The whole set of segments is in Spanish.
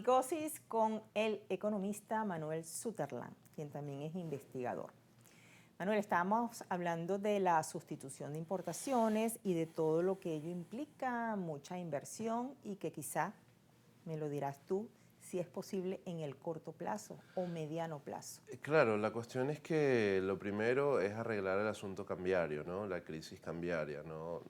Psicosis con el economista Manuel Suterland, quien también es investigador. Manuel, estábamos hablando de la sustitución de importaciones y de todo lo que ello implica, mucha inversión y que quizá, me lo dirás tú, si es posible en el corto plazo o mediano plazo. Claro, la cuestión es que lo primero es arreglar el asunto cambiario, ¿no? La crisis cambiaria, ¿no?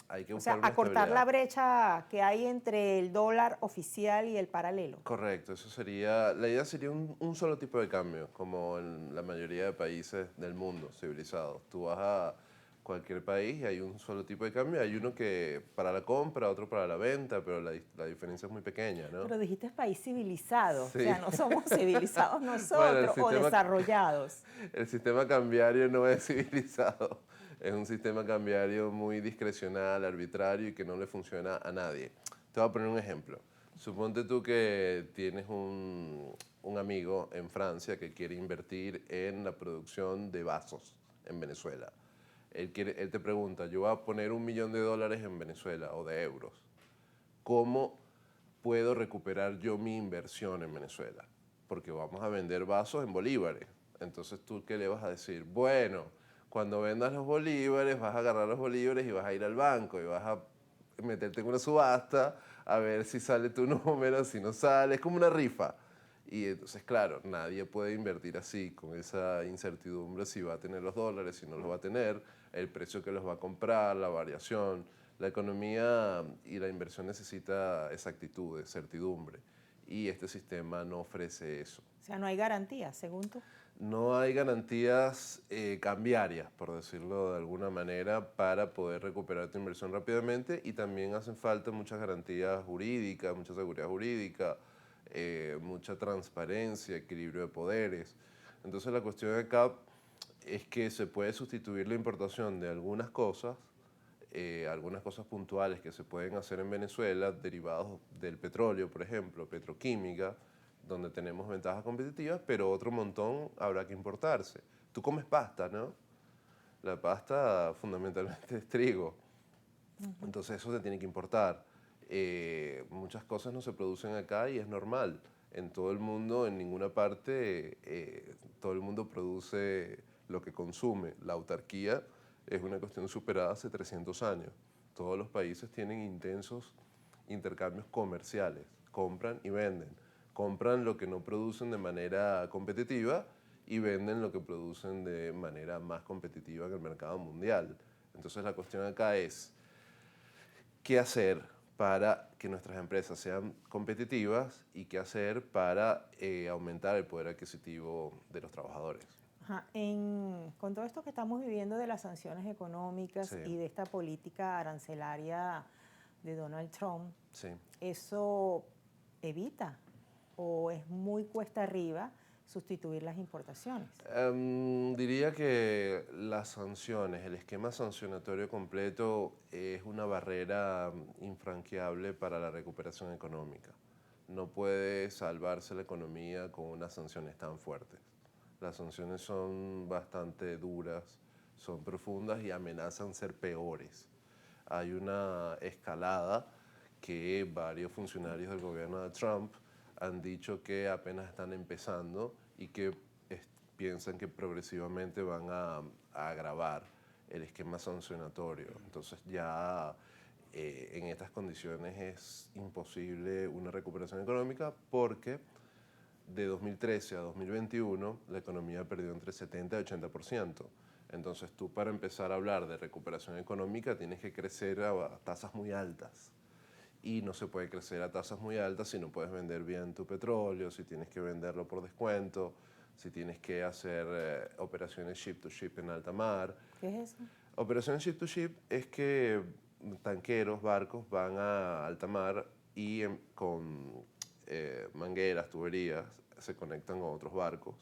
Hay que O buscar sea, una acortar la estabilidad. brecha que hay entre el dólar oficial y el paralelo. Correcto, eso sería, la idea sería un solo tipo de cambio, como en la mayoría de países del mundo civilizados. Tú vas a cualquier país y hay un solo tipo de cambio, hay uno que para la compra, otro para la venta, pero la diferencia es muy pequeña, ¿no? Pero dijiste país civilizado, o Sí. sea, no somos civilizados Bueno, nosotros o desarrollados. el sistema cambiario no es civilizado, es un sistema cambiario muy discrecional, arbitrario y que no le funciona a nadie. Te voy a poner un ejemplo. Suponte tú que tienes un amigo en Francia que quiere invertir en la producción de vasos en Venezuela. Él te pregunta, yo voy a poner $1.000.000 en Venezuela o de euros. ¿Cómo puedo recuperar yo mi inversión en Venezuela? Porque vamos a vender vasos en bolívares. Entonces, ¿tú qué le vas a decir? Bueno, cuando vendas los bolívares, vas a agarrar los bolívares y vas a ir al banco y vas a meterte en una subasta a ver si sale tu número, si no sale. Es como una rifa. Y entonces, claro, nadie puede invertir así, con esa incertidumbre si va a tener los dólares, si no los va a tener, el precio que los va a comprar, la variación. La economía y la inversión necesita exactitud, certidumbre, y este sistema no ofrece eso. O sea, no hay garantía, según tú. No hay garantías cambiarias, por decirlo de alguna manera, para poder recuperar tu inversión rápidamente, y también hacen falta muchas garantías jurídicas, mucha seguridad jurídica, mucha transparencia, equilibrio de poderes. Entonces la cuestión acá es que se puede sustituir la importación de algunas cosas puntuales que se pueden hacer en Venezuela, derivados del petróleo, por ejemplo, petroquímica, donde tenemos ventajas competitivas, pero otro montón habrá que importarse. Tú comes pasta, ¿no? La pasta fundamentalmente es trigo, entonces eso se tiene que importar. Muchas cosas no se producen acá y es normal. En todo el mundo, en ninguna parte, todo el mundo produce lo que consume. La autarquía es una cuestión superada hace 300 años. Todos los países tienen intensos intercambios comerciales, compran y venden. Compran lo que no producen de manera competitiva y venden lo que producen de manera más competitiva en el mercado mundial. Entonces la cuestión acá es, ¿qué hacer para que nuestras empresas sean competitivas y qué hacer para aumentar el poder adquisitivo de los trabajadores? Ajá. Con todo esto que estamos viviendo de las sanciones económicas Sí, y de esta política arancelaria de Donald Trump, sí. ¿eso evita o es muy cuesta arriba sustituir las importaciones? Diría que las sanciones, el esquema sancionatorio completo es una barrera infranqueable para la recuperación económica. No puede salvarse la economía con unas sanciones tan fuertes. Las sanciones son bastante duras, son profundas y amenazan ser peores. Hay una escalada que varios funcionarios del gobierno de Trump han dicho que apenas están empezando y que piensan que progresivamente van a agravar el esquema sancionatorio. Entonces ya en estas condiciones es imposible una recuperación económica porque de 2013 a 2021 la economía perdió entre 70 y 80%. Entonces tú, para empezar a hablar de recuperación económica, tienes que crecer a tasas muy altas. Y no se puede crecer a tasas muy altas si no puedes vender bien tu petróleo, si tienes que venderlo por descuento, si tienes que hacer operaciones ship to ship en alta mar. ¿Qué es eso? Operaciones ship to ship es que tanqueros, barcos van a alta mar y con mangueras, tuberías, se conectan con otros barcos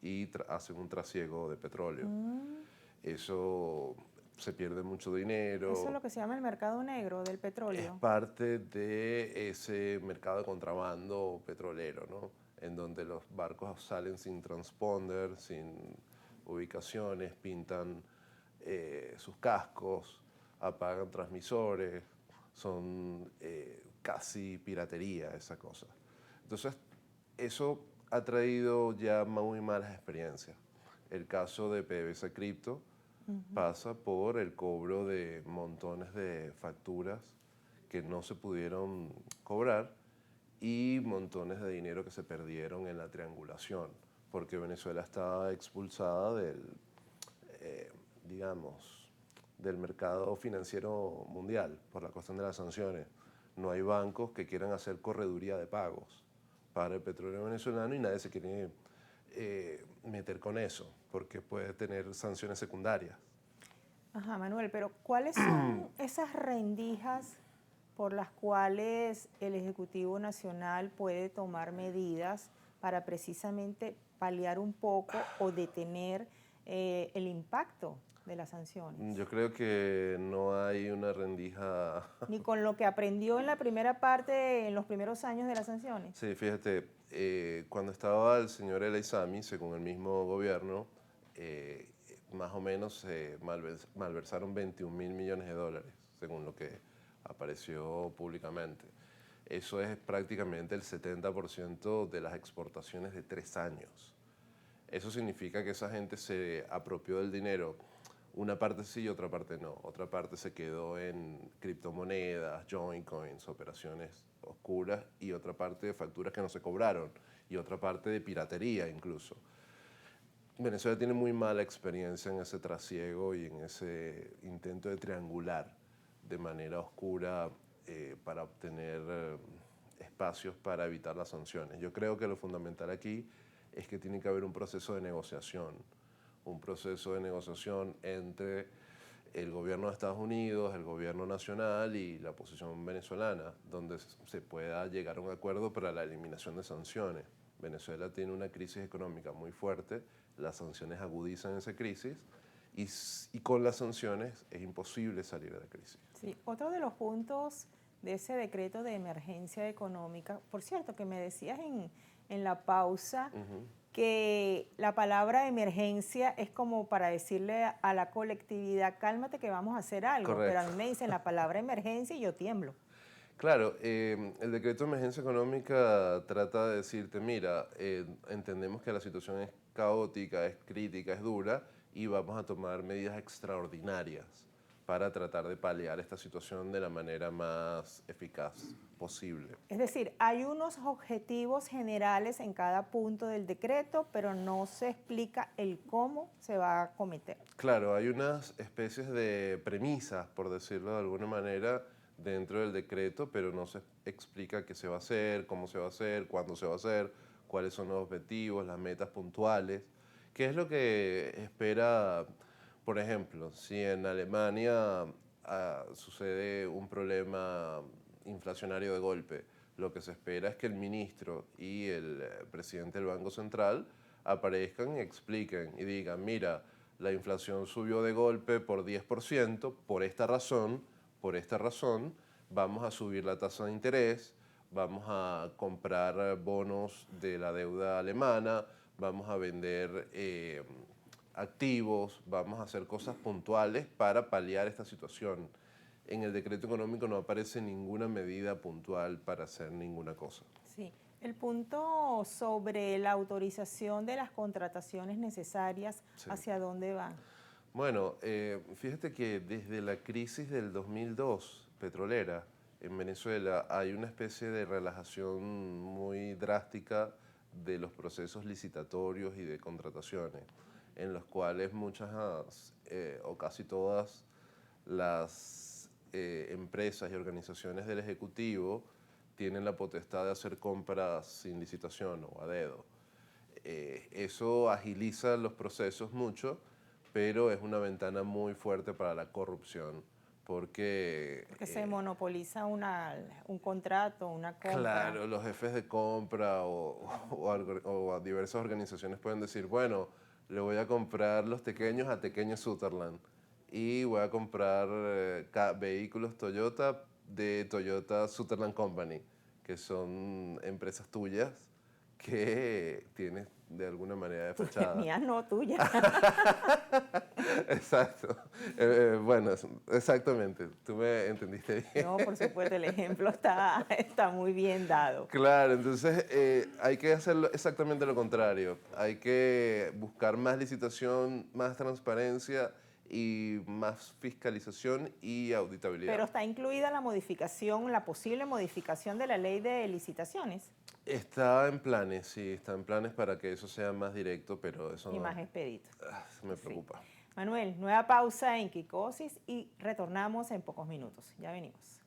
y hacen un trasiego de petróleo. Eso se pierde mucho Eso es dinero. lo que se llama el mercado negro del Es petróleo. parte de ese mercado de contrabando petrolero, ¿no? En donde los barcos salen sin transponder, sin ubicaciones, pintan sus cascos, apagan transmisores, son casi piratería esa cosa. Entonces, eso ha traído ya muy malas experiencias. El caso de PDVSA Crypto pasa por el cobro de montones de facturas que no se pudieron cobrar y montones de dinero que se perdieron en la triangulación, porque Venezuela estaba expulsada digamos, del mercado financiero mundial por la cuestión de las sanciones. No hay bancos que quieran hacer correduría de pagos para el petróleo venezolano y nadie se quiere meter con eso, porque puede tener sanciones secundarias. Ajá, Manuel, pero ¿cuáles son esas rendijas por las cuales el Ejecutivo Nacional puede tomar medidas para precisamente paliar un poco o detener el impacto de las sanciones? Yo creo que no hay una rendija. Ni con lo que aprendió en la primera parte, en los primeros años de las sanciones. Sí, fíjate, cuando estaba el señor El Aizami, según el mismo gobierno, más o menos se malversaron 21 mil millones de dólares, según lo que apareció públicamente. Eso es prácticamente el 70% de las exportaciones de 3 años. Eso significa que esa gente se apropió del dinero. Una parte sí y otra parte no. Otra parte se quedó en criptomonedas, joint coins, operaciones oscuras y otra parte de facturas que no se cobraron y otra parte de piratería incluso. Venezuela tiene muy mala experiencia en ese trasiego y en ese intento de triangular de manera oscura para obtener espacios para evitar las sanciones. Yo creo que lo fundamental aquí es que tiene que haber un proceso de negociación entre el gobierno de Estados Unidos, el gobierno nacional y la oposición venezolana, donde se pueda llegar a un acuerdo para la eliminación de sanciones. Venezuela tiene una crisis económica muy fuerte, las sanciones agudizan esa crisis y con las sanciones es imposible salir de la crisis. Sí, otro de los puntos de ese decreto de emergencia económica, por cierto, que me decías en la pausa, que la palabra emergencia es como para decirle a la colectividad, cálmate que vamos a hacer algo, Correcto. pero a mí me dicen la palabra emergencia y yo tiemblo. Claro, el decreto de emergencia económica trata de decirte, mira, entendemos que la situación es caótica, es crítica, es dura y vamos a tomar medidas extraordinarias para tratar de paliar esta situación de la manera más eficaz posible. Es decir, hay unos objetivos generales en cada punto del decreto, pero no se explica el cómo se va a acometer. Claro, hay unas especies de premisas, por decirlo de alguna manera, dentro del decreto, pero no se explica qué se va a hacer, cómo se va a hacer, cuándo se va a hacer, cuáles son los objetivos, las metas puntuales, qué es lo que espera, por ejemplo, si en Alemania sucede un problema inflacionario de golpe, lo que se espera es que el ministro y el presidente del Banco Central aparezcan y expliquen y digan, mira, la inflación subió de golpe por 10%, por esta razón, vamos a subir la tasa de interés, vamos a comprar bonos de la deuda alemana, vamos a vender activos, vamos a hacer cosas puntuales para paliar esta situación. En el decreto económico no aparece ninguna medida puntual para hacer ninguna cosa. Sí, el punto sobre la autorización de las contrataciones necesarias, Sí. ¿hacia dónde va? Bueno, fíjate que desde la crisis del 2002 petrolera en Venezuela hay una especie de relajación muy drástica de los procesos licitatorios y de contrataciones, en los cuales muchas o casi todas las empresas y organizaciones del Ejecutivo tienen la potestad de hacer compras sin licitación o a dedo. Eso agiliza los procesos mucho, pero es una ventana muy fuerte para la corrupción, porque se monopoliza un contrato, una compra. claro, los jefes de compra o a diversas organizaciones pueden decir, bueno, le voy a comprar los pequeños a Pequeños Sutherland y voy a comprar vehículos Toyota de Toyota Sutherland Company, que son empresas tuyas que tienes de alguna manera de fachada. Mía no, tuya. Exacto. Bueno, exactamente, tú me entendiste bien. No, por supuesto, el ejemplo está muy bien dado. Claro, entonces hay que hacerlo exactamente lo contrario. Hay que buscar más licitación, más transparencia y más fiscalización y auditabilidad. Pero está incluida la modificación, la posible modificación de la ley de licitaciones Está en planes, sí, está en planes para que eso sea más directo, pero eso y más expedito. me Sí. preocupa. Manuel, nueva pausa en Kikosis y retornamos en pocos minutos. Ya venimos.